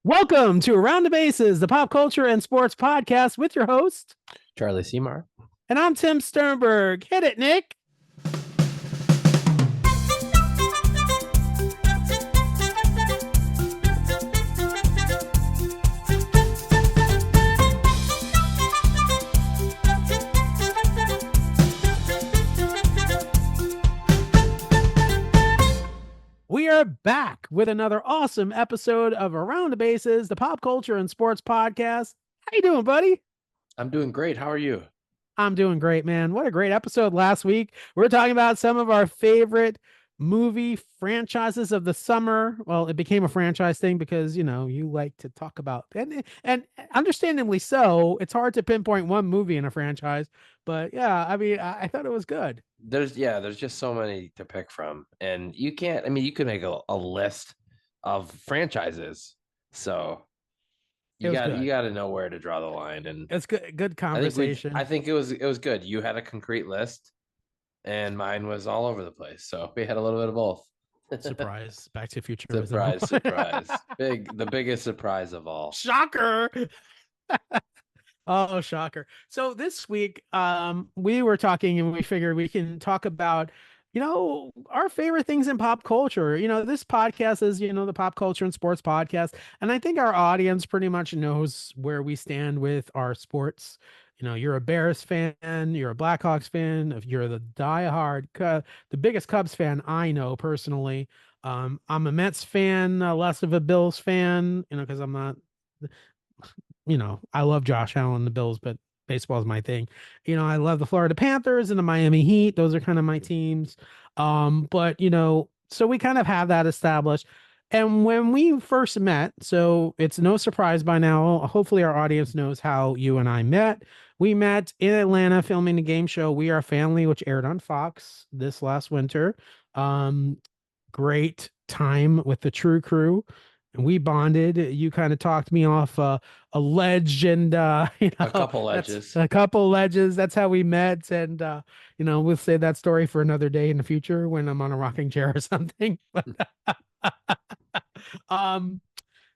Welcome to Around the Bases, the pop culture and sports podcast with your host, Charlie Seymour. and I'm Tim Sternberg. Hit it, Nick. We are back with another awesome episode of Around the Bases, the pop culture and sports podcast. How you doing, buddy? I'm doing great. How are you? I'm doing great, man. What a great episode last week. We're talking about some of our favorite movie franchises of the summer. Well, it became a franchise thing because, you like to talk about, and understandably so, it's hard to pinpoint one movie in a franchise, but yeah, I thought it was good. There's just so many to pick from, and you could make a list of franchises. So you got to know where to draw the line, and it's good conversation. I think it was good. You had a concrete list, and mine was all over the place. So we had a little bit of both. Surprise! Back to the Future. Surprise! The biggest surprise of all. Shocker! Oh, shocker. So this week, we were talking and we figured we can talk about, our favorite things in pop culture. This podcast is, the pop culture and sports podcast. And I think our audience pretty much knows where we stand with our sports. You're a Bears fan, you're a Blackhawks fan, if you're the diehard, the biggest Cubs fan I know personally. I'm a Mets fan, less of a Bills fan, because I'm not, I love Josh Allen, the Bills, but baseball is my thing. I love the Florida Panthers and the Miami Heat. Those are kind of my teams. But so we kind of have that established. And when we first met, so it's no surprise by now, hopefully our audience knows how you and I met. We met in Atlanta filming the game show We Are Family, which aired on Fox this last winter. Great time with the True Crew. And we bonded. You kind of talked me off a ledge, and a couple ledges. That's how we met. And we'll save that story for another day in the future when I'm on a rocking chair or something.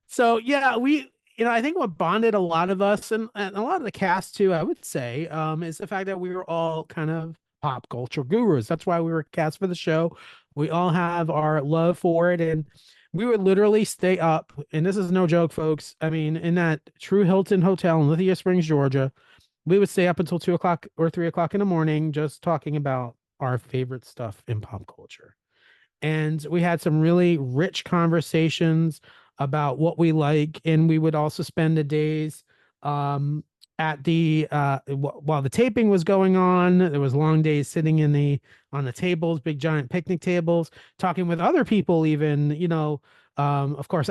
So yeah, I think what bonded a lot of us and a lot of the cast too, I would say, is the fact that we were all kind of pop culture gurus. That's why we were cast for the show. We all have our love for it, and we would literally stay up, and this is no joke, folks. I mean, in that True Hilton Hotel in Lithia Springs, Georgia, we would stay up until 2 o'clock or 3 o'clock in the morning, just talking about our favorite stuff in pop culture. And we had some really rich conversations about what we like. And we would also spend the days, at the while the taping was going on. There was long days sitting on the tables, big giant picnic tables, talking with other people, even, of course,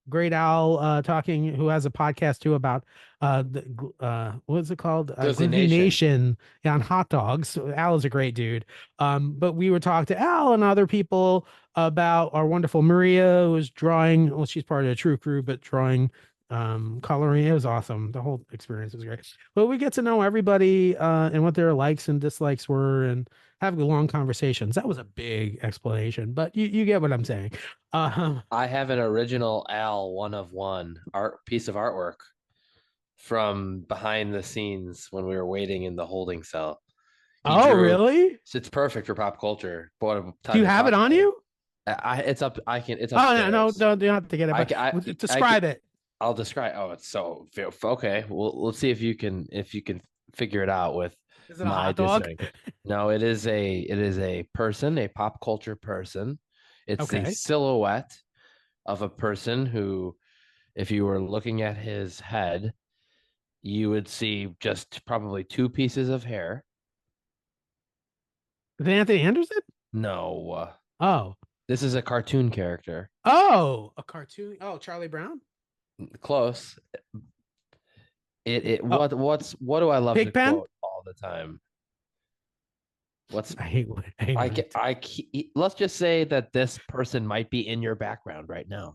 great Al, talking, who has a podcast too about what is it called? Glizzy Nation on hot dogs. So Al is a great dude. But we would talk to Al and other people about our wonderful Maria, who was drawing. Well, she's part of the True Crew, but drawing, coloring. It was awesome. The whole experience was great. But we get to know everybody and what their likes and dislikes were, and have long conversations. That was a big explanation, but you get what I'm saying. I have an original Al 1-of-1 art piece of artwork from behind the scenes when we were waiting in the holding cell. Really? It's perfect for pop culture. Do you have it on you? It's up. I can. It's up. Oh no, you don't have to get it. Describe it. I'll describe. Oh, it's so okay. Well, let's see if you can figure it out with is it my a hot dog? No, it is a person, a pop culture person. It's a silhouette of a person who, if you were looking at his head, you would see just probably two pieces of hair. Is it Anthony Anderson? No. Oh. This is a cartoon character. Oh, a cartoon. Oh, Charlie Brown? Close. What do I love to quote all the time? Let's just say that this person might be in your background right now.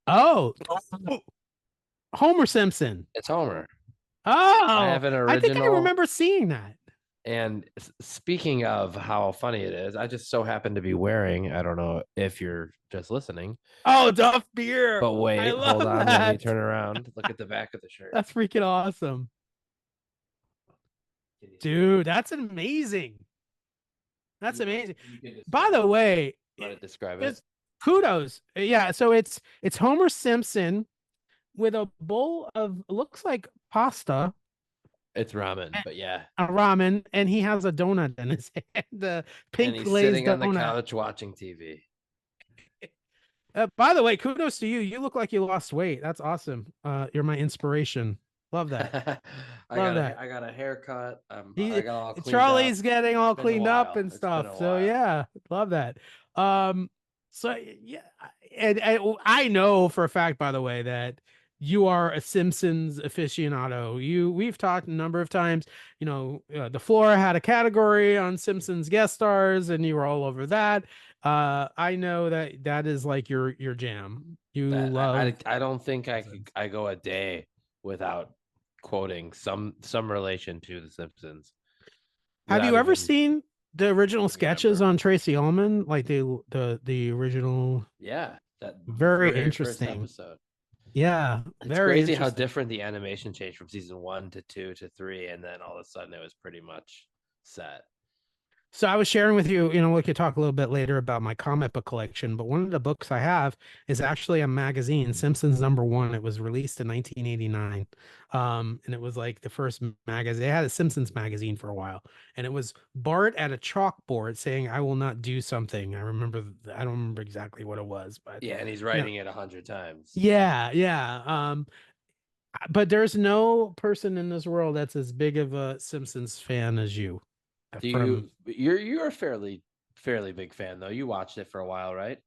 Oh, Homer Simpson. It's Homer. Oh, I have an original. I think I remember seeing that. And speaking of how funny it is, I just so happen to be wearing, I don't know if you're just listening, Oh, Duff Beer. but I wait, hold love on, let me that. turn around. Look at the back of the shirt. That's freaking awesome. Can you see it? Dude, that's amazing. That's amazing. You can By describe the it. way, You want to describe it? just kudos. Yeah, so it's Homer Simpson with a bowl of looks like pasta, It's ramen, but yeah. a ramen, and he has a donut in his hand, the And pink he's glazed sitting on the donut. couch watching TV. By the way, kudos to you. You look like you lost weight. That's awesome. You're my inspiration. Love that. Love that. I got a haircut. I He got all cleaned up. Charlie's getting It's all been a cleaned up while. and It's been stuff. a So while. yeah, love that. Um, so yeah, and I know for a fact, by the way, that you are a Simpsons aficionado. We've talked a number of times. The floor had a category on Simpsons guest stars, and you were all over that. I know that that is like your jam. You That love I don't think Simpsons. I go a day without quoting some relation to the Simpsons Have without you ever even seen the original looking at a sketches verb. on Tracy Ullman? Like the original, Yeah, that the very very first interesting. episode. Yeah, It's very crazy how interesting. different the animation changed from season 1 to 2 to 3, and then all of a sudden it was pretty much set. So I was sharing with you, we could talk a little bit later about my comic book collection, but one of the books I have is actually a magazine, Simpsons #1. It was released in 1989. And it was like the first magazine. They had a Simpsons magazine for a while, and it was Bart at a chalkboard saying, "I will not do something." I don't remember exactly what it was, but Yeah, and he's you know, writing it 100 times. yeah, yeah. But there's no person in this world that's as big of a Simpsons fan as you. Do From you're a fairly big fan though. You watched it for a while, right?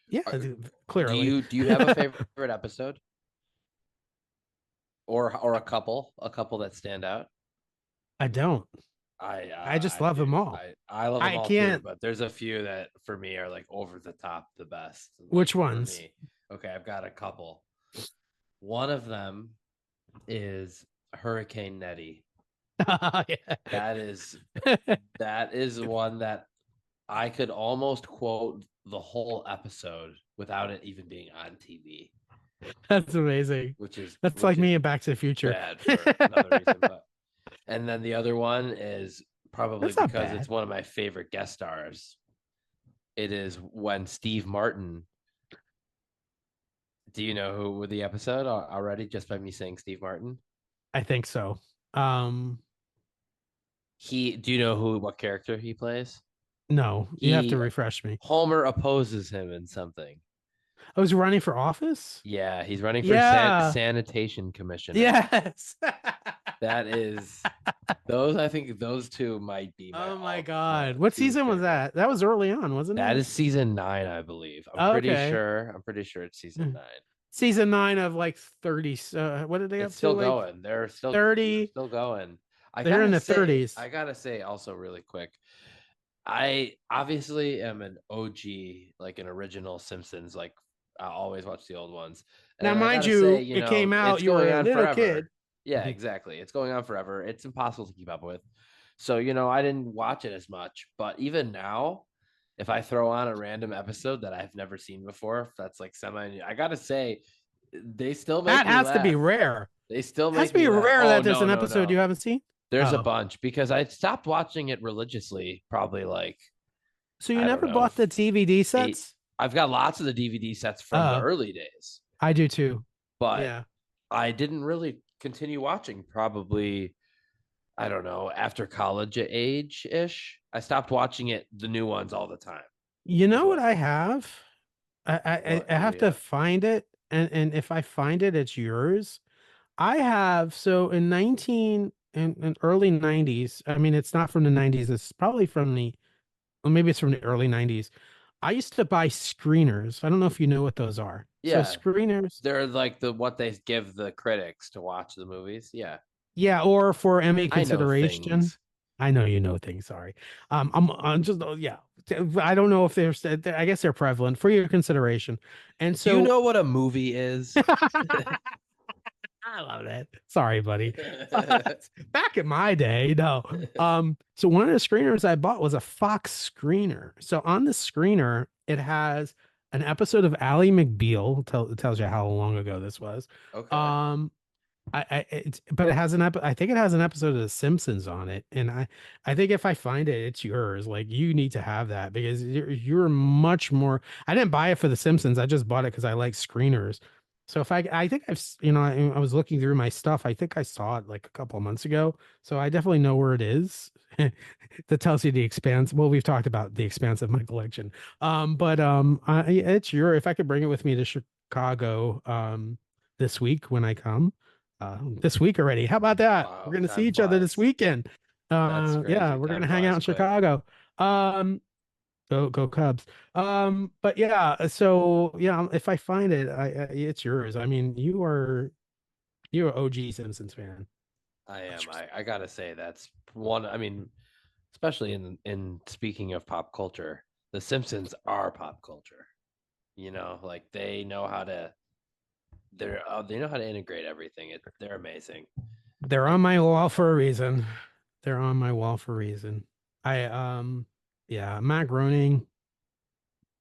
Yeah, Are- clearly. do you have a favorite episode or a couple that stand out? I don't. I just I love them do. all. I love them I all too, can't. but there's a few that for me are like over the top the best. Like Which for ones? me. Okay, I've got a couple. One of them is Hurricane Nettie. That is that is one that I could almost quote the whole episode without it even being on TV, That's amazing. That's which like is me in Back to the Future. bad for another reason. But and then the other one is probably That's not because it's bad. one of my favorite guest stars. It is when Steve Martin. Do you know who the episode already just by me saying Steve Martin? I think so. Um, He do you know who what character he plays? no, you have to He refresh me. Homer opposes him in something. I was running for office. Yeah, he's running for Yeah. sanitation commissioner. Yes. That is those. I think those two might be Oh my my God. What two season was favorite. that? That was early on, wasn't That it? is season 9, I believe. Okay. I'm pretty sure it's season 9. Season 9 of like 30. What did they It's up to? still Like going. They're 30. still going. They're in the 30s. I gotta say also really quick. I obviously am an OG, like an original Simpsons. Like I always watch the old ones, Now, and I mind gotta say, you, it came out, it's you were going a on little kid. forever. Yeah, exactly. It's going on forever. It's impossible to keep up with. So I didn't watch it as much, but even now, if I throw on a random episode that I've never seen before, that's like semi. I gotta say, they still make That me has to be laugh. rare. They still Has make to be me laugh. rare Oh that there's no, an no, episode you no. haven't seen. There's a Oh, bunch because I stopped watching it religiously, probably like so you I don't never know, bought the DVD eight. sets? I've got lots of the DVD sets from the Oh, early days, I do too. but Yeah. I didn't really continue watching. Probably, I don't know, after college age ish. I stopped watching the new ones all the time. You Is know what what I have? I what do have you to have? find it, and if I find it, it's yours. I have so in 19 in early 90s. I mean, it's not from the 90s. It's probably from the or maybe it's from the early 90s. I used to buy screeners. I don't know if you know what those are. So Yeah, screeners, they're like the what they give the critics to watch the movies. Yeah, yeah, or for Emmy I know consideration. things. I know you know things. Sorry. I'm just yeah. I don't know if I guess they're prevalent for your consideration. And Do you so know what a movie is? I love it. Sorry, buddy. Back in my day, no. So one of the screeners I bought was a Fox screener. So on the screener, it has an episode of Ally McBeal. Tells you how long ago this was. Okay. Um, but it has I think it has an episode of The Simpsons on it, and I think if I find it, it's yours. Like you need to have that because you're much more. I didn't buy it for The Simpsons. I just bought it because I like screeners. So if I think I was looking through my stuff. I think I saw it like a couple of months ago. So I definitely know where it is. That tells you the expanse. Well, we've talked about the expanse of my collection. It's your. If I could bring it with me to Chicago, this week when I come this week already. How about that? We're Wow, gonna see time each other this flies. weekend. That's Yeah, crazy. we're Time gonna hang out flies in quick. Chicago. Go Cubs. But yeah, so yeah, if I find it, it's yours. I mean, you're an OG Simpsons fan. I am. I gotta say that's one. I mean, especially in speaking of pop culture, the Simpsons are pop culture. Like they know how to integrate everything. They're amazing. They're on And my wall for a reason. They're on my wall for a reason. I yeah, Matt Groening.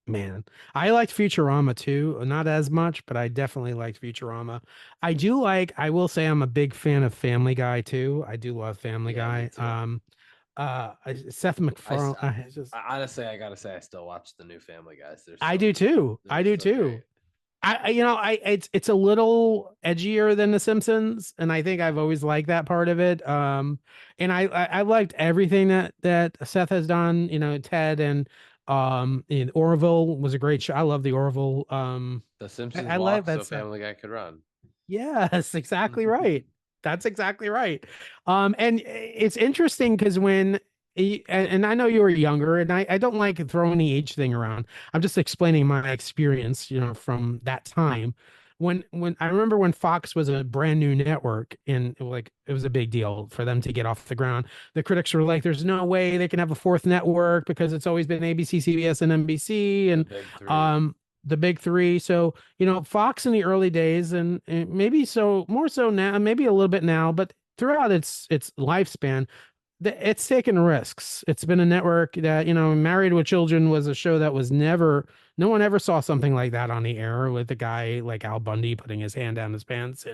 Man, I liked Futurama too. Not as much, but I definitely liked Futurama. I will say I'm a big fan of Family Guy too. I do love Family yeah, me Guy. too. Seth I, s- MacFarlane, Honestly, I gotta say, I still watch the new Family Guys. I do too. I They're do so great. too. It's a little edgier than The Simpsons, and I think I've always liked that part of it. And I liked everything that Seth has done. Ted and Orville was a great show. I love the Orville. The Simpsons I like walk that so stuff. Family Guy could run. Yes, exactly right. That's exactly right. And it's interesting because and I know you were younger, and I don't like throwing the age thing around. I'm just explaining my experience, from that time. When I remember when Fox was a brand new network, and like it was a big deal for them to get off the ground. The critics were like, "There's no way they can have a fourth network because it's always been ABC, CBS, and NBC." The And big three. um, the big three. So Fox in the early days, and maybe more so now, maybe a little bit now, but throughout its lifespan, it's taken risks. It's been a network that, Married with Children was a show that was never, no one ever saw something like that on the air with a guy like Al Bundy putting his hand down his pants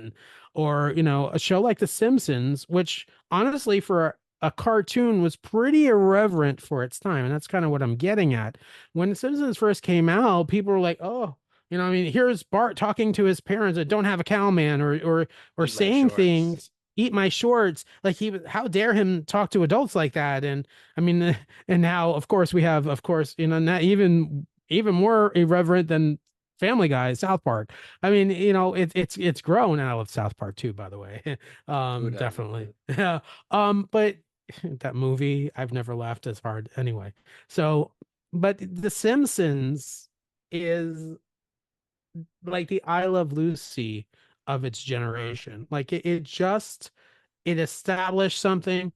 or, a show like The Simpsons, which honestly for a cartoon was pretty irreverent for its time. And that's kind of what I'm getting at. When The Simpsons first came out, people were like, oh, I mean, here's Bart talking to his parents that don't have a cowman or Eat my saying shorts. things, eat my shorts. Like how dare him talk to adults like that? And I mean, and now of course we have, of course, not even more irreverent than Family Guy, South Park. I mean, it's grown. And I love South Park too, by the way. Who doesn't? Definitely. Yeah. But that movie, I've never laughed as hard anyway. So, but The Simpsons is like the I Love Lucy of its generation. Like it established something.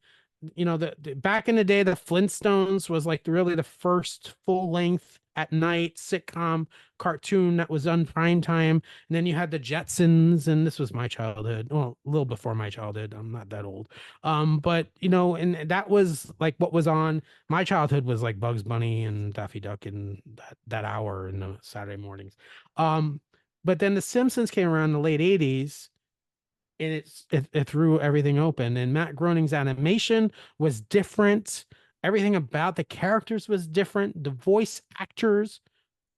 Back in the day, the Flintstones was like really the first full length at night sitcom cartoon that was on prime time. And then you had the Jetsons, and this was my childhood. Well, a little before my childhood. I'm not that old. But and that was like what was on. My childhood was like Bugs Bunny and Daffy Duck and that hour in the Saturday mornings. Um, but then the Simpsons came around in the late 80s, and it threw everything open. And Matt Groening's animation was different. Everything about the characters was different. The voice actors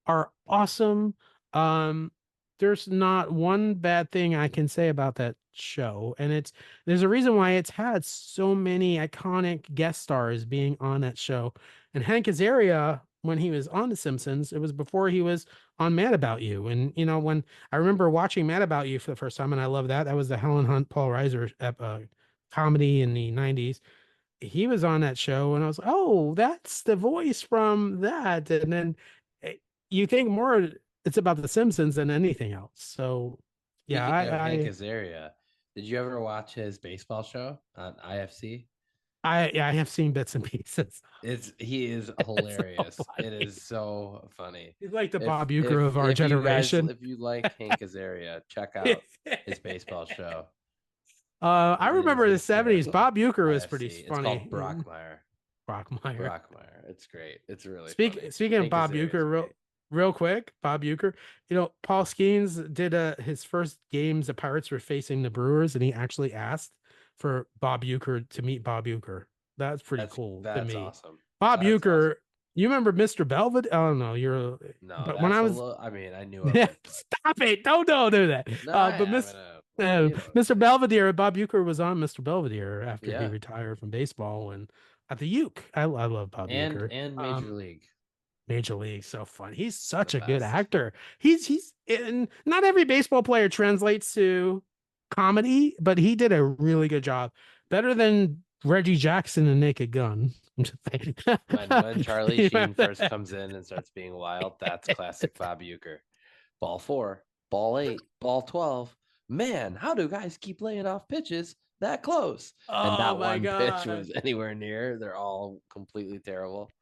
are awesome. Um, there's not one bad thing I can say about that show, and there's a reason why it's had so many iconic guest stars being on that show. And Hank Azaria, when he was on The Simpsons, it was before he was on Mad About You. And when I remember watching Mad About You for the first time, and I love that. That was the Helen Hunt, Paul Reiser comedy in the '90s. He was on that show, and I was like, oh, that's the voice from that. And then you think more it's about The Simpsons than anything else. So yeah, Speaking of Hank Azaria, did you ever watch his baseball show on IFC? I have seen bits and pieces. It's he is It's so hilarious. It funny. is so funny. He's like the If Bob Uecker if of our if you guys generation. if you like Hank Azaria, check out his baseball show. I It is remember the '70s. hysterical. Bob Uecker was pretty IFC. It's funny. called Brockmire. Brockmeyer. Brockmire. It's great. It's really funny. Speaking of Hank Bob Azaria is Uecker, great. real quick, Bob Uecker. Paul Skeens did his first games. The Pirates were facing the Brewers, and he actually asked for Bob Uecker to meet Bob Uecker. That's pretty cool to That's me. awesome. Bob That's Uecker, awesome. you remember Mr. Belvedere? Oh no, No, but when that's I a was little. I mean, I knew of it, but stop it, don't do that. no, I But haven't. Well, you know what I'm Mr. saying. Belvedere, Bob Uecker was on Mr. Belvedere after he Yeah, retired from baseball and at the Uke. I love Bob Uecker. and Major Um, League, Major League, so fun. He's the such a good best. actor. He's and not every baseball player translates to comedy, but he did a really good job. Better than Reggie Jackson and Naked Gun. I'm just saying. When Charlie You Sheen remember first that? comes in and starts being wild, that's classic Bob Uecker. Ball four, ball eight, ball 12. Man, how do guys keep laying off pitches that close? And Oh not my one pitch god. was anywhere near. They're all completely terrible.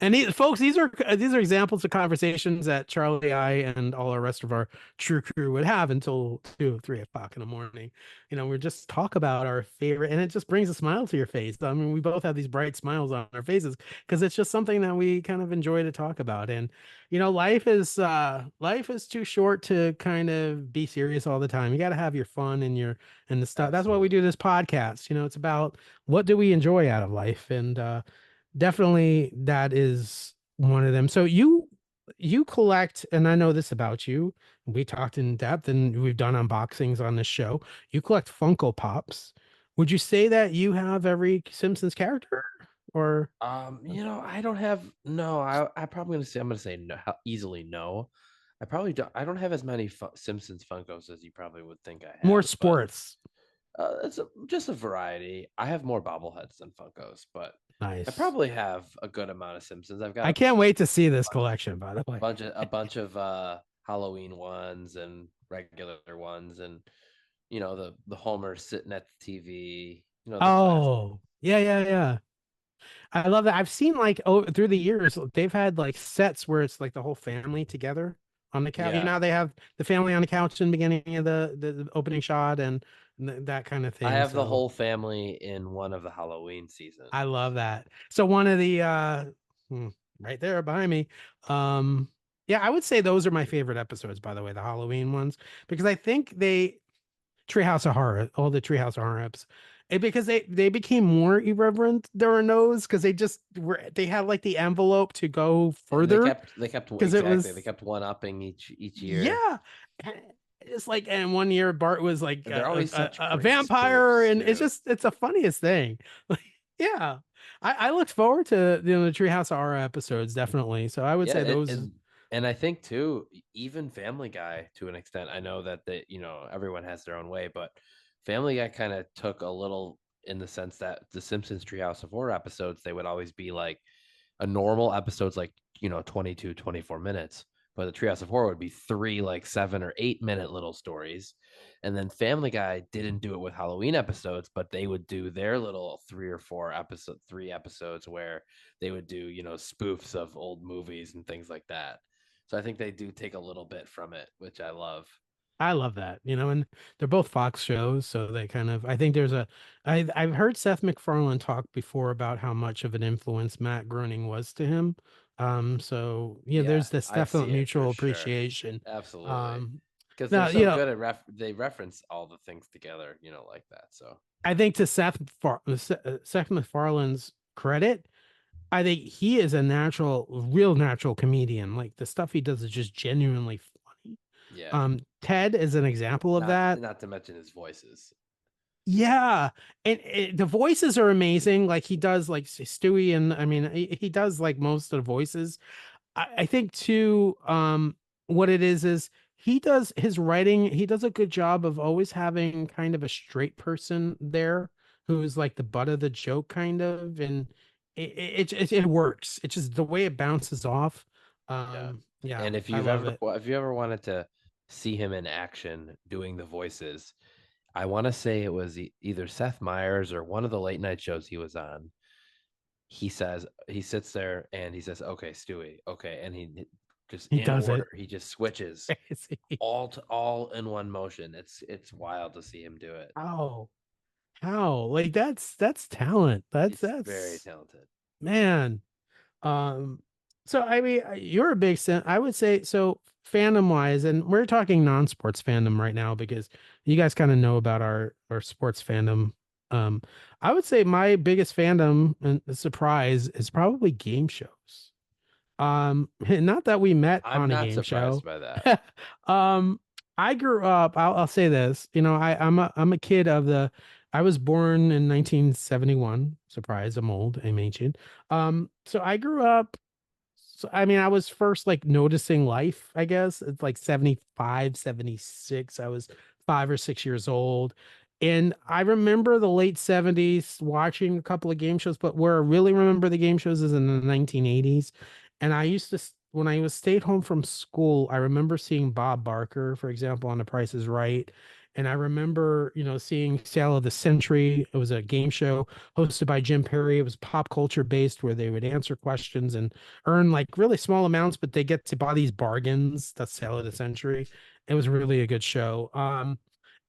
And folks, these are examples of conversations that Charlie, I, and all the rest of our true crew would have until 2, 3 o'clock in the morning. We just talk about our favorite, and it just brings a smile to your face. I mean, we both have these bright smiles on our faces because it's just something that we kind of enjoy to talk about. And life is too short to kind of be serious all the time. You got to have your fun and the stuff. That's why we do Absolutely. this podcast. It's about what do we enjoy out of life, and definitely that is one of them. So you collect, and I know this about you. We talked in depth and we've done unboxings on this show. You collect Funko Pops. Would you say that you have every Simpsons character or I don't have no. I probably gonna say I'm gonna say no, easily no. I probably don't. I don't have as many Simpsons Funkos as you probably would think I more have, but sports? just a variety. I have more bobbleheads than Funkos, but I Nice. probably have a good amount of Simpsons. I've got I can't wait to see this collection, by the way. a bunch of Halloween ones and regular ones, and the Homer sitting at the TV. The classic. Oh, yeah, yeah, yeah. I love that. I've seen like through the years, they've had like sets where it's like the whole family together on the couch. Yeah, How they have the family on the couch in the beginning of the opening shot and that kind of I thing. have the So whole family in one of the Halloween I seasons. love that. So one of the hmm, right there behind me. Um yeah, I would say those are my favorite episodes, by the way, the Halloween ones, because I think Treehouse of Horror, all the Treehouse of Horror apps. Because they became more irreverent during those because they had like the envelope to go further They kept because it exactly they was kept one upping each year. yeah. It's like and one year Bart was like They're always such a great vampire spoofs and too. it's the funniest thing. Like yeah. I look forward to the Treehouse of Horror episodes definitely. So I would Yeah, say those and I think too, even Family Guy to an extent. I know that everyone has their own way, but Family Guy kind of took a little in the sense that the Simpsons Treehouse of Horror episodes, they would always be like a normal episode's like 22, 24 minutes, but the Treehouse of Horror would be three like 7 or 8 minute little stories. And then Family Guy didn't do it with Halloween episodes, but they would do their little 3 episodes where they would do spoofs of old movies and things like that. So I think they do take a little bit from it, which I love. I love that, and they're both Fox shows, so they kind of I think I've heard Seth MacFarlane talk before about how much of an influence Matt Groening was to him. So yeah, Yeah, there's this I definite see it for mutual sure. appreciation. Absolutely. Um Because they're now, so good at they reference all the things together, like that. So I think to Seth MacFarlane's credit, I think he is a real natural comedian. Like the stuff he does is just genuinely funny. yeah, Ted is an example of that. not to mention his voices. Yeah, and the voices are amazing. Like he does, like Stewie, and I mean, he does like most of the voices. I think too. What it is he does his writing. He does a good job of always having kind of a straight person there who's like the butt of the joke, kind of, and it works. It's just the way it bounces off. Yeah. Yeah, And I love it. if you ever wanted to see him in action doing the voices, I want to say it was either Seth Meyers or one of the late night shows he was on. He says he sits there and he says, "Okay, Stewie, okay," and he just He in does order it. he just switches Crazy. all in one motion. It's wild to see him do it. How? How? Like that's talent. He's very That's talented. man. Um, so I mean, you're a big I would say so fandom wise, and we're talking non-sports fandom right now because you guys kind of know about our sports fandom. Um, I would say my biggest fandom and surprise is probably game shows. Not that we met I'm on a not game surprised show. by that. um, I grew up, I'll say this, I'm a kid of I was born in 1971. Surprise, I'm old, I'm ancient. So I grew up, so I mean, I was first like noticing life, I guess. It's like 75, 76. I was 5 or 6 years old. And I remember the late 70s watching a couple of game shows, but where I really remember the game shows is in the 1980s. And I used to, when I was stayed home from school, I remember seeing Bob Barker, for example, on The Price is Right. And I remember, seeing Sale of the Century. It was a game show hosted by Jim Perry. It was pop culture based where they would answer questions and earn like really small amounts, but they get to buy these bargains. That's Sale of the Century. It was really a good show.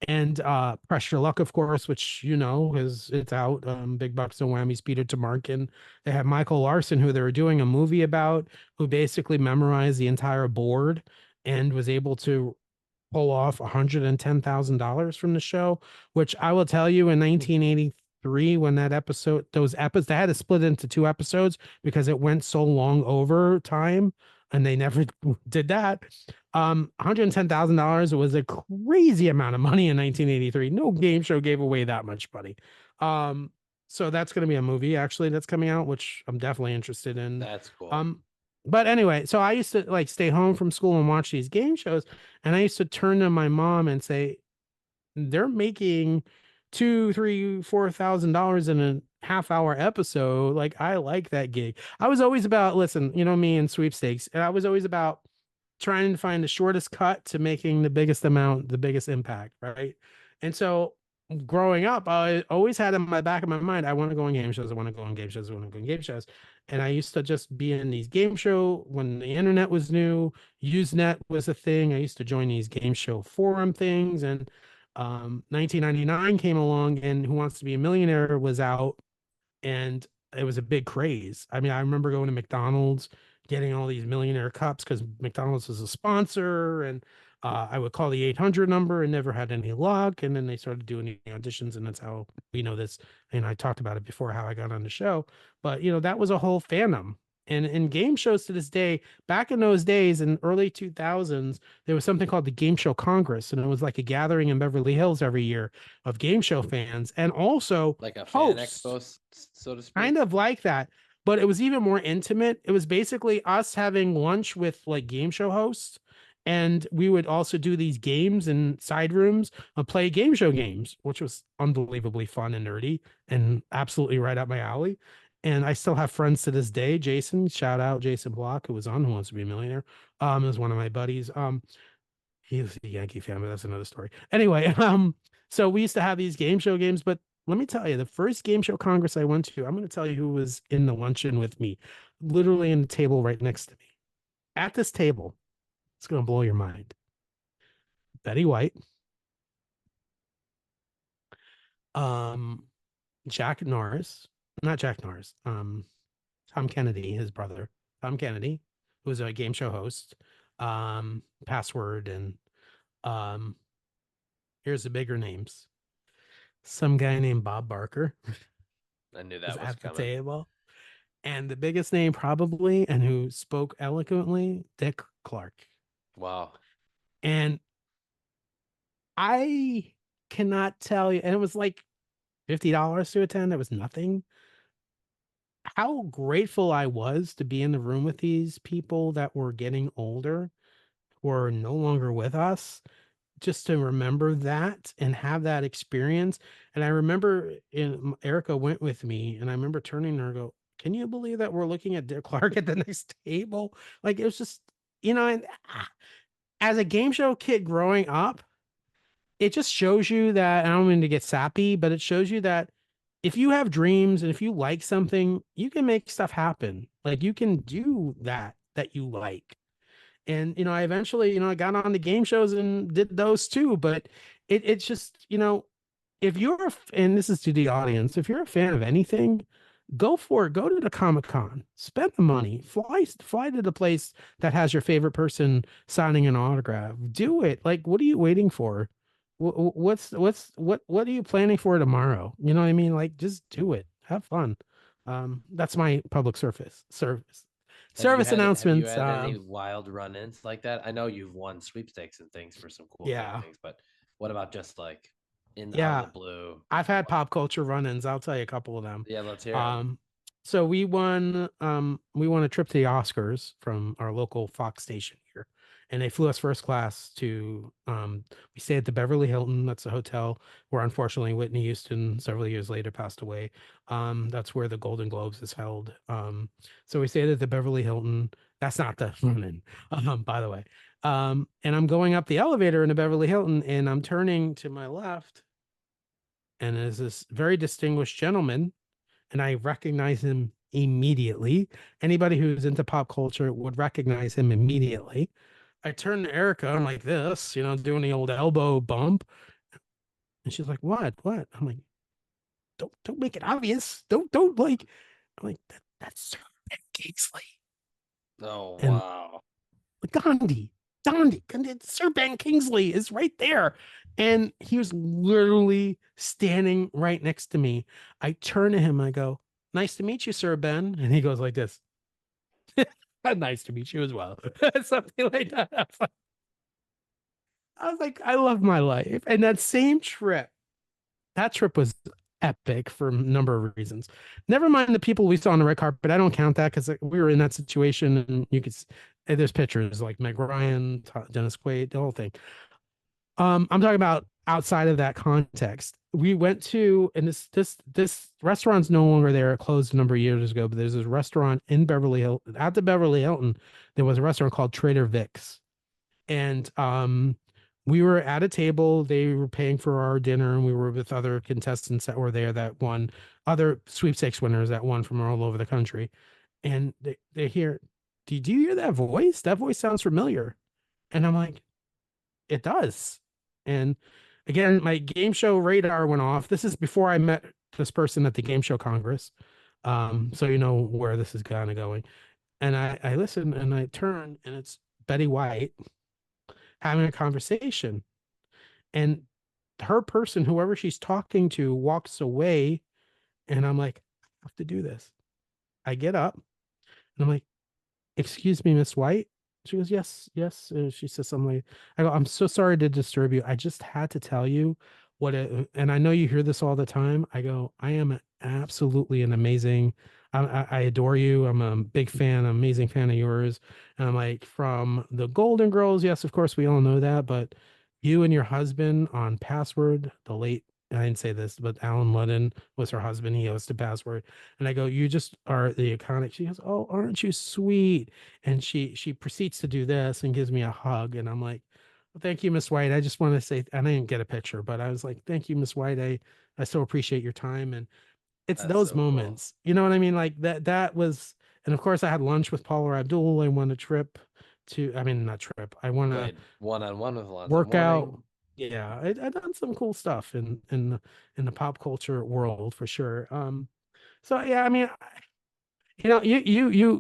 And Press Your Luck, of course, which because it's out. Big Bucks and Whammies, Peter Tomarkin. They have Michael Larson, who they were doing a movie about, who basically memorized the entire board and was able to pull off $110,000 from the show, which I will tell you in 1983, when those episodes, they had to split into two episodes because it went so long over time and they never did that. $110,000 was a crazy amount of money in 1983. No game show gave away that much money. Um, so that's going to be a movie actually that's coming out, which I'm definitely interested in. That's cool. Um, but anyway, so I used to like stay home from school and watch these game shows, and I used to turn to my mom and say, they're making two, three, $4,000 in a half hour episode. Like, I like that gig. I was always about, listen, me and sweepstakes, and I was always about trying to find the shortest cut to making the biggest amount, the biggest impact, right? And so growing up, I always had in my back of my mind, I want to go on game shows, I want to go on game shows, I want to go on game shows. And I used to just be in these game show when the internet was new, Usenet was a thing. I used to join these game show forum things. And 1999 came along and Who Wants to Be a Millionaire was out, and it was a big craze. I mean, I remember going to McDonald's, getting all these millionaire cups because McDonald's was a sponsor, and I would call the 800 number and never had any luck. And then they started doing the auditions, and that's how we know this. And I talked about it before how I got on the show, but that was a whole fandom. And in game shows to this day, back in those days in early 2000s, there was something called the Game Show Congress, and it was like a gathering in Beverly Hills every year of game show fans and also Like a fan hosts, expo, so to kind speak. of like that. But it was even more intimate. It was basically us having lunch with like game show hosts. And we would also do these games in side rooms and play game show games, which was unbelievably fun and nerdy and absolutely right up my alley. And I still have friends to this day. Jason, shout out Jason Block, who was on Who Wants to Be a Millionaire. Is one of my buddies. He was a Yankee fan, but that's another story. Anyway, so we used to have these game show games, but let me tell you, the first game show congress I went to, I'm going to tell you who was in the luncheon with me, literally in the table right next to me. At this table, it's going to blow your mind. Betty White, um, Jack Norris, not Jack Norris, Tom Kennedy, his brother, Tom Kennedy, who was a game show host, Password, and um, here's the bigger names. Some guy named Bob Barker I knew was that was at the coming. table. And the biggest name probably, and who spoke eloquently, Dick Clark. Wow. And I cannot tell you, and it was like $50 to attend. It was nothing. How grateful I was to be in the room with these people that were getting older, were no longer with us, just to remember that and have that experience. And I remember Erica went with me, and I remember turning to her and go, can you believe that we're looking at Dick Clark at the next table? Like, it was just, and as a game show kid growing up, it just shows you that, I don't mean to get sappy, but it shows you that if you have dreams and if you like something, you can make stuff happen. Like you can do that you like. And I eventually, I got on the game shows and did those too. But it's just, if you're and this is to the audience, if you're a fan of anything, go for it. Go to the Comic-Con, spend the money, fly to the place that has your favorite person signing an autograph. Do it. Like, what are you waiting for? What are you planning for tomorrow? You know what I mean? Like, just do it. Have fun. That's my public service have you announcements. had any wild run-ins like that? I know you've won sweepstakes and things for some cool Yeah, things, but what about just like in out of the yeah. blue? I've had pop culture run-ins. I'll tell you a couple of them. Yeah, let's hear them. Um, so we won a trip to the Oscars from our local Fox station here, and they flew us first class to we stayed at the Beverly Hilton. That's a hotel where unfortunately Whitney Houston several years later passed away. That's where the Golden Globes is held. So we stayed at the Beverly Hilton. That's not the run-in, by the way. And I'm going up the elevator in the Beverly Hilton, and I'm turning to my left and is this very distinguished gentleman, and I recognize him immediately. Anybody who's into pop culture would recognize him immediately. I turn to Erica, I'm like this, doing the old elbow bump, and she's like, "What? What?" I'm like, "Don't make it obvious. Don't like." I'm like, "That's Sir Ben Kingsley." Oh And wow. Gandhi, Sir Ben Kingsley is right there. And he was literally standing right next to me. I turn to him, I go, "Nice to meet you, Sir Ben." And he goes like this. "Nice to meet you as well." Something like that. I was like, I love my life. And that trip was epic for a number of reasons. Never mind the people we saw on the red carpet. I don't count that because we were in that situation, and you could there's pictures like Meg Ryan, Dennis Quaid, the whole thing. I'm talking about outside of that context. We went to, and this restaurant's no longer there. It closed a number of years ago, but there's this restaurant in Beverly Hilton. At the Beverly Hilton, there was a restaurant called Trader Vic's, and we were at a table. They were paying for our dinner, and we were with other contestants that were there that won, other sweepstakes winners that won from all over the country. And they hear, "Did you hear that voice? That voice sounds familiar." And I'm like, "It does." And again, my game show radar went off. This is before I met this person at the Game Show Congress. So you know where this is kind of going. And I listen and I turn, and it's Betty White having a conversation. And her person, whoever she's talking to, walks away. And I'm like, "I have to do this." I get up and I'm like, "Excuse me, Miss White." She goes, "Yes, yes." She says something like, I go, "I'm so sorry to disturb you. I just had to tell you and I know you hear this all the time." I go, "I am absolutely an amazing, I adore you. I'm a big fan, amazing fan of yours." And I'm like, "From the Golden Girls, yes, of course, we all know that, but you and your husband on Password, the late, I didn't say this, but Alan Ludden was her husband. He hosted Password." And I go, "You just are the iconic." She goes, "Oh, aren't you sweet?" And she proceeds to do this and gives me a hug. And I'm like, "Well, thank you, Miss White. I just want to say," and I didn't get a picture, but I was like, "Thank you, Miss White. I so appreciate your time." And it's That's those so cool. moments, you know what I mean? Like that was, and of course I had lunch with Paula Abdul. I won a trip I mean, not trip. I want to Played one on one with Alonzo work out. Mourning. Yeah, I done some cool stuff in the pop culture world for sure. So yeah, I mean,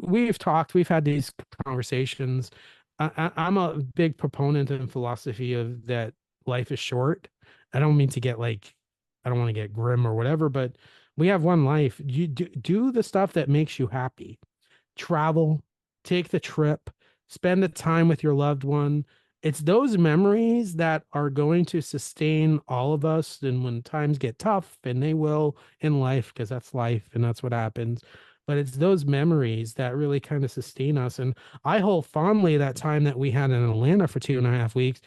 we've talked, we've had these conversations. I'm a big proponent in philosophy of that life is short. I don't mean to get like, I don't want to get grim or whatever, but we have one life. You do the stuff that makes you happy. Travel, take the trip, spend the time with your loved one. It's those memories that are going to sustain all of us. And when times get tough, and they will in life, because that's life and that's what happens. But it's those memories that really kind of sustain us. And I hold fondly that time that we had in Atlanta for 2.5 weeks.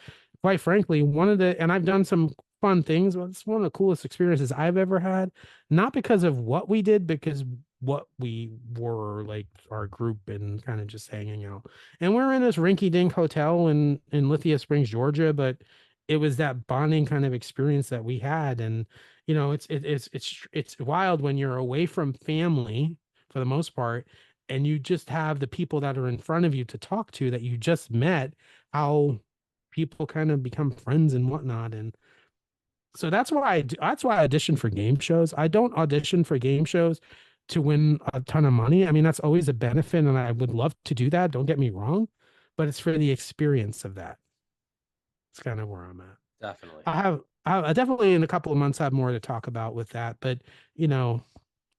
Quite frankly, and I've done some fun things, but it's one of the coolest experiences I've ever had. Not because of what we did, because what we were like, our group, and kind of just hanging out. And we're in this rinky dink hotel in Lithia Springs, Georgia, but it was that bonding kind of experience that we had. And it's wild when you're away from family for the most part, and you just have the people that are in front of you to talk to that you just met, how people kind of become friends and whatnot. And so that's why I audition for game shows. I don't audition for game shows to win a ton of money. I mean, that's always a benefit, and I would love to do that. Don't get me wrong, but it's for the experience of that. It's kind of where I'm at. Definitely. I definitely in a couple of months have more to talk about with that, but you know,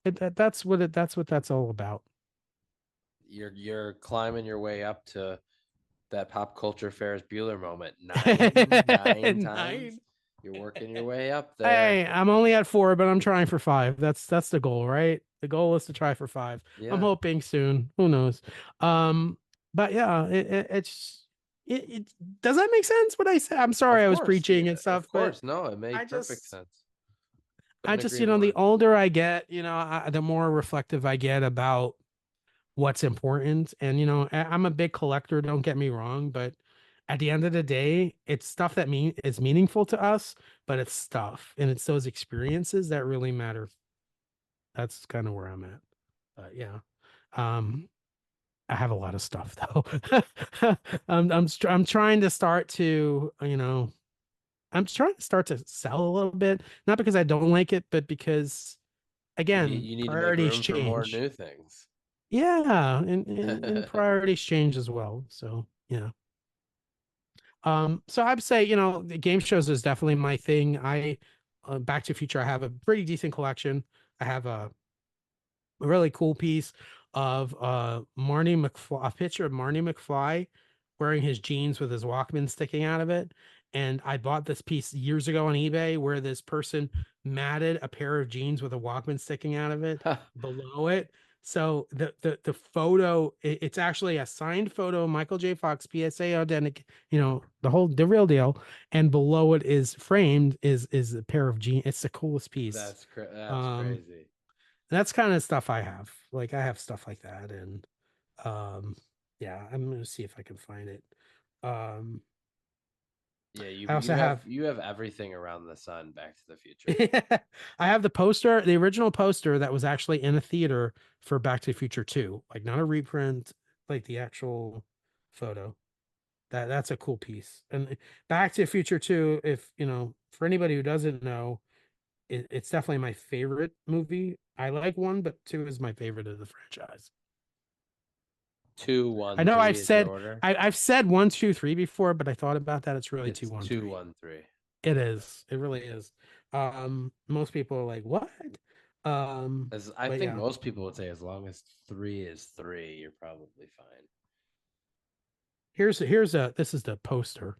that's what that's all about. You're climbing your way up to that pop culture Ferris Bueller moment. Nine times. Nine. You're working your way up there. Hey, I'm only at four, but I'm trying for five. That's the goal, right? The goal is to try for five. I'm Yeah. hoping soon. Who knows? Um, but yeah, it does that make sense what I said? I'm sorry Of I was course. preaching Yeah, and of stuff, but course. No, it I made perfect just sense. I Couldn't just, agree the more. older I get, the more reflective I get about what's important. And, I'm a big collector, don't get me wrong, but at the end of the day, it's stuff that is meaningful to us, but it's stuff and it's those experiences that really matter. That's kind of where I'm at. But yeah. Um, I have a lot of stuff though. I'm trying to start to, I'm trying to start to sell a little bit, not because I don't like it, but because again, You need to make priorities room for more change. new things. Yeah, and priorities change as well. So yeah. So I'd say, the game shows is definitely my thing. Back to the Future, I have a pretty decent collection. I have a really cool piece of Marty McFly, a picture of Marty McFly wearing his jeans with his Walkman sticking out of it. And I bought this piece years ago on eBay where this person matted a pair of jeans with a Walkman sticking out of it below it. So the photo, it's actually a signed photo of Michael J. Fox, PSA authentic, the real deal. And below it is framed is a pair of jeans. It's the coolest piece. That's Um, crazy. that's kind of stuff I have. Like I have stuff like that, and um, yeah, I'm gonna see if I can find it. Um, Yeah, I also have you have everything around the sun. Back to the Future. I have the poster, the original poster that was actually in a theater for Back to the Future 2, like not a reprint, like the actual photo. That's a cool piece. And Back to the Future 2, if for anybody who doesn't know, it's definitely my favorite movie. I like one, but two is my favorite of the franchise. Two, I one, know three is your order. I've said one, two, three before, but I thought about that. It's really two, It's one, two, three. one, three. It is. It really is. Most people are like, what? As I But think yeah. most people would say, as long as three is three, you're probably fine. Here's this is the poster,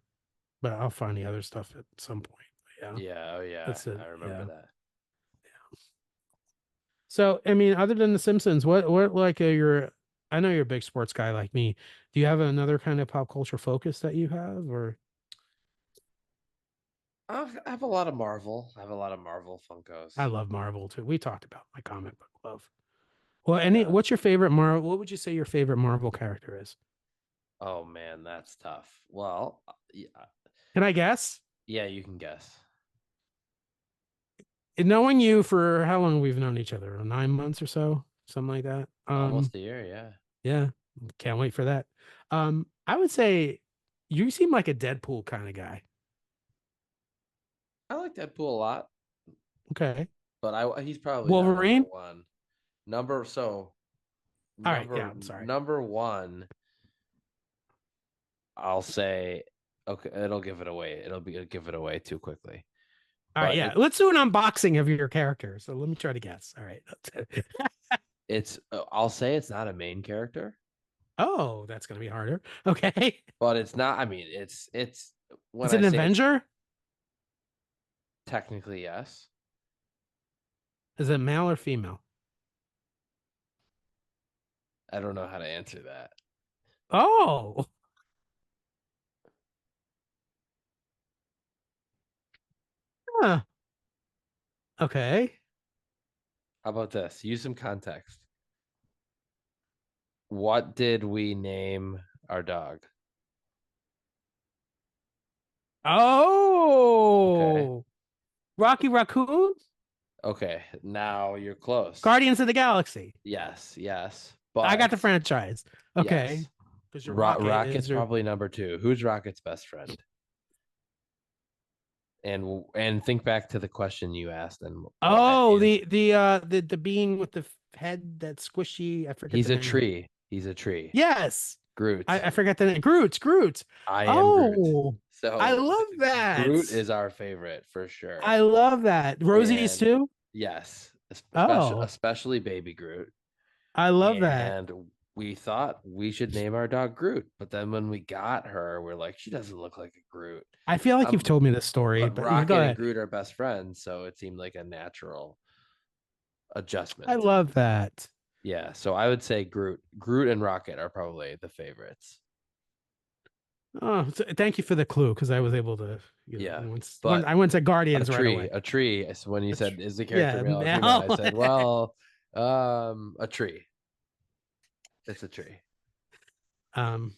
but I'll find the other stuff at some point. But yeah. Yeah, oh yeah, That's it. I remember Yeah. that. So I mean, other than the Simpsons, what like your I know you're a big sports guy like me. Do you have another kind of pop culture focus that you have, or I have a lot of Marvel. I have a lot of Marvel I Funkos. love Marvel too. We talked about my comic book love. Well, Yeah. what's your favorite Marvel? What would you say your favorite Marvel character is? Oh man, that's tough. Well, yeah, Can I guess? yeah, you can guess. Knowing you for how long we've known each other, 9 months or so, something like that. Almost a year, yeah. Yeah, can't wait for that. I would say you seem like a Deadpool kind of guy. I like Deadpool a lot, Okay. but I he's probably not number Wolverine? one. Number so All right, yeah, I'm sorry. number one, I'll say okay, it'll give it away. It'll give it away too quickly. All right, But yeah. Let's do an unboxing of your character. So let me try to guess. All right. it's I'll say it's not a main character, Oh, that's gonna be harder. Okay. but it's not. I mean, it's when Is I it an say it's Avenger? technically yes. Is it male or female? I don't know how to answer that. Oh, huh. Okay. How about this? Use some context. What did we name our dog? Rocky Raccoon, Okay, now you're close. Guardians of the Galaxy. Yes, yes, I got the but franchise. Okay, yes, because your Rocket Rocket's is your. probably number two. Who's Rocket's best friend? And think back to the question you asked, and we'll Oh, answer. the being with the head that's squishy. I forget He's the a name of it. tree. He's a tree. Yes, Groot. I forget the name. Groot. Groot. I am Groot. Oh, I So love that. Groot is our favorite for sure. I love that. Rosie's And too. yes, Oh, especially baby Groot. I love that. And we thought we should name our dog Groot, but then when we got her, we're like, she doesn't look like a Groot. I feel like you've Um, told me this story, but but you go Rocket and ahead. Groot are best friends, so it seemed like a natural I adjustment. love that. Yeah, so I would say Groot and Rocket are probably the favorites. Oh, so thank you for the clue because I was able to, Yeah, when but I went to Guardians right away. a tree. So when you said is the character Yeah, male or female, I Mel. said, well, a tree. It's a tree. um,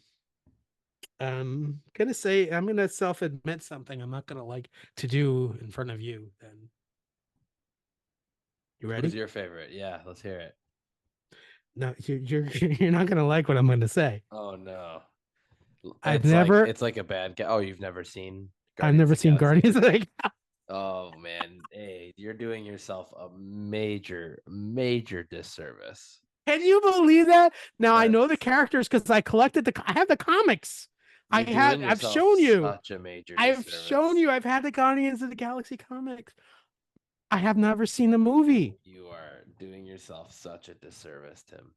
gonna say I'm gonna self-admit something I'm not gonna like to do in front of you. Then you Who's ready? your favorite? Yeah, let's hear it. No, you're not gonna like what I'm gonna say. Oh no. I've never It's like a bad guy. Oh, you've never seen I've Guardians never of the seen Galaxy? Guardians of the. Oh man, hey, you're doing yourself a major disservice. Can you believe that? Now I know the That's characters because I have the comics. You're doing I've yourself shown you. such a major I've shown disservice. you. I've had the Guardians of the Galaxy comics. I have never seen the movie. You are doing yourself such a disservice, Tim.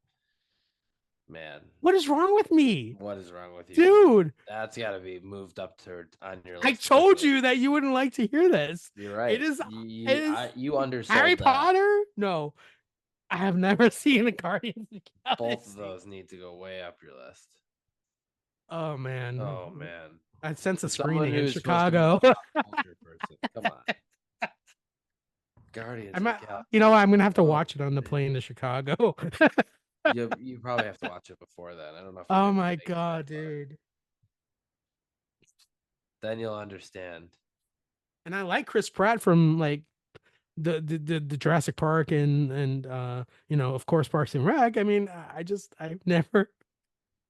Man, What is wrong with me? what is wrong with you? Dude, That's got to be moved up to on your I list told quickly. you that you wouldn't like to hear this. You're It right. is it is You Harry undersold that. Potter? No. I have never seen the Guardians of the Both of Galaxy. those need to go way up your list. Oh man. Oh man. I sense a For someone screening in who's supposed to be a Chicago. pop culture person, come on. Guardians I'm of the you know Galaxy. what? I'm gonna have to Oh watch it on the man. plane to Chicago. You probably have to watch it before then. I don't know if you're Oh gonna be my making it, god, but dude. then you'll understand. And I like Chris Pratt from like the Jurassic Park and of course Parks and Rec. I mean, I've never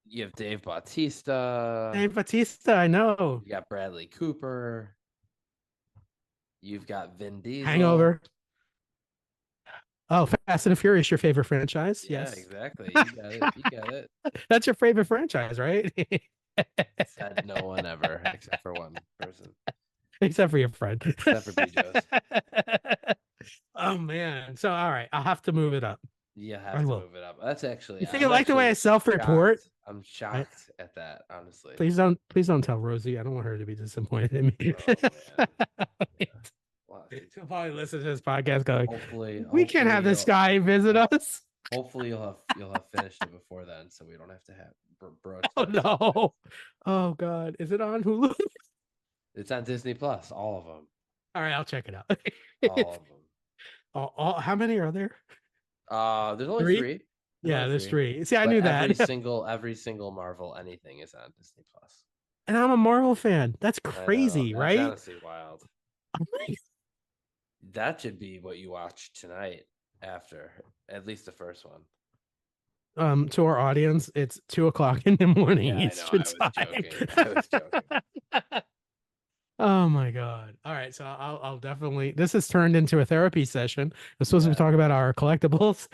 You have Dave Bautista. Dave Batista, I know. You got Bradley Cooper. You've got Vin Diesel. Hangover. Oh, Fast and Furious, your favorite franchise? Yeah, Yes. exactly. You got it. You got it. That's your favorite franchise, right? Said no one ever, except for one person, Except for your friend. except for BJ's. Oh man. So all right, I'll have to move it up. You I have to will. move it up. That's actually, You think I like the way I self-report? shocked. I'm I, shocked at that, honestly. please don't tell Rosie. I don't want her to be disappointed in me. Oh man. Yeah. Well, She'll probably listen to this podcast going, we can't hopefully have this guy visit us. hopefully you'll have finished it before then, so we don't have to have broach Oh that subject. no. Oh God. Is it on Hulu? It's on Disney Plus, all of them, All right, I'll check it out. all of them. How many are there? There's only Three? three. There's Yeah, only there's three. three. See, I But knew that. every single Marvel anything is on Disney Plus. And I'm a Marvel fan. That's I know. crazy, That's right? honestly wild. I'm like, That should be what you watch tonight after at least the first one. to our audience, it's 2 o'clock in the morning Yeah, I know. Eastern I was time. joking. I was joking. Oh my God. All right. So I'll definitely, this has turned into a therapy session. We're supposed to be Yeah. talking about our collectibles.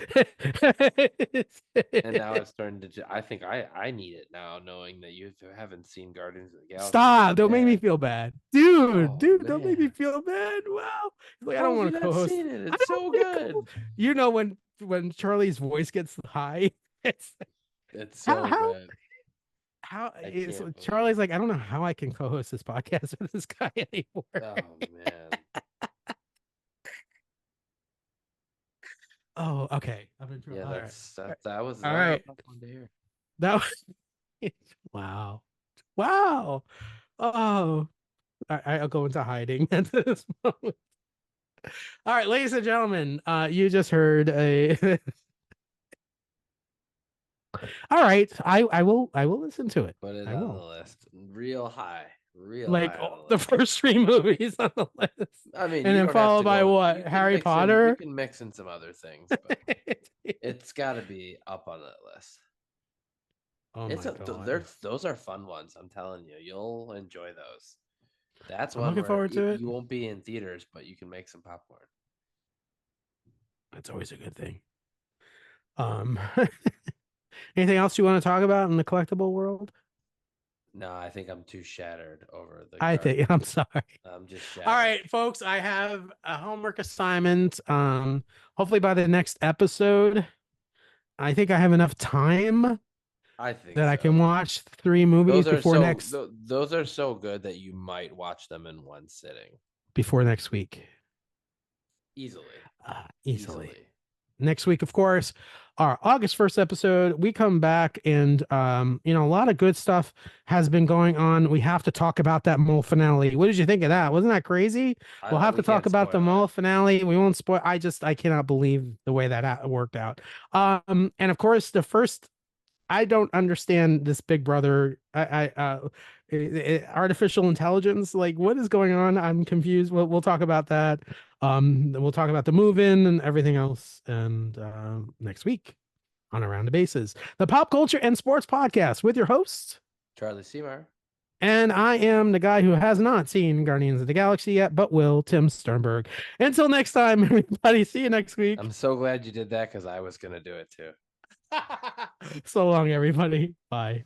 And now it's turned into, I think I need it now, knowing that you haven't seen Guardians of the Galaxy. Stop. Don't make me Man. feel bad. Dude, Oh don't make me man. feel bad. Wow. Like I How don't have you want to not co-host. seen it? I It's don't so want to good. You know when Charlie's voice gets high, it's It's how so good. how I is can't believe Charlie's it. like, I don't know how I can co-host this podcast with this guy anymore. Oh man. Oh, okay. I've been Yeah, all right. that was All a right. tough one to hear. That was wow. Wow. Oh, I'll go into hiding at this moment. All right, ladies and gentlemen, you just heard a. All right, I will listen to it. Put it I on the will. list. Real high. Real Like high on the the list. first three movies on the list, I mean, and you then don't have followed to by go. what? You can Harry mix in. You Potter. can mix in some other things, but it's got to be up on that list. Oh It's my a god, those are fun ones. I'm telling you, you'll enjoy those. That's I'm one looking where forward to it. you won't be in theaters, but you can make some popcorn. That's always a good thing. Um, anything else you want to talk about in the collectible world? No, I think I'm too shattered over the I think I'm garbage. sorry. I'm just All shattered. right, folks, I have a homework assignment. Hopefully by the next episode, I think I have enough time I think that I can so. watch three movies Those are so good that you might watch them in one sitting before next week. easily. Easily. Easily. Next week, of course, our August 1st episode, we come back and a lot of good stuff has been going on. We have to talk about that mole finale. What did you think of that? Wasn't that crazy? We'll have We to talk can't about the spoil it. mole finale. We won't spoil. I cannot believe the way that worked out. And of course, the first I don't understand this Big Brother. Artificial intelligence. Like, what is going on? I'm confused. We'll talk about that. We'll talk about the move-in and everything else, and next week on Around the Bases, the pop culture and sports podcast with your hosts. Charlie Seymour. And I am the guy who has not seen Guardians of the Galaxy yet, but will, Tim Sternberg. Until next time, everybody. See you next week. I'm so glad you did that because I was gonna do it too. So long, everybody. Bye.